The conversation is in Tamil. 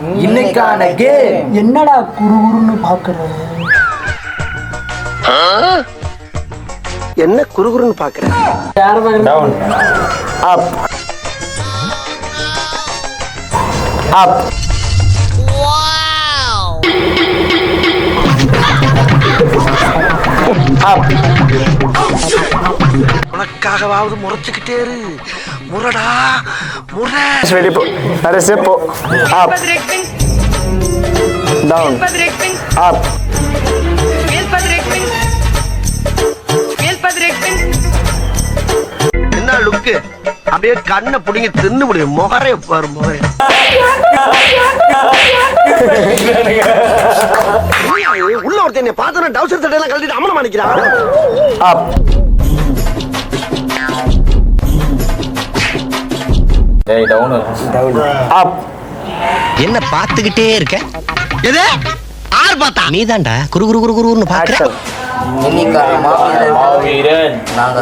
இன்னைக்கான கேம் என்னடா குறுகுறுன்னு பாக்குற? என்ன குறுகுறுன்னு பாக்குற? டவுன் அப் அப் அப் உனக்காகவாவது முறைச்சுக்கிட்டே இரு. முறடா முறை. வெளியே போ. அரசே போ. அப் டவுன் அப் என்ன லுக்கு? அப்படியே கண்ணை புடிங்க தின்னு முடியும். முகரே பாரு முகரே. உள்ள ஒருத்தன் என்னை பார்த்தோன்னா டவுசர் சட்டையெல்லாம் கழட்டிட்டு அம்மனை மாணிக்கிறான். அப் டேய் டவுன் அப் என்ன பார்த்துக்கிட்டே இருக்க? எது? ஆறு பார்த்தா? நீதான்டா குரு குரு குரு குருன்னு பாக்குற. ஆக்ஷன் இன்னைக்கான மாவீரன் நாங்க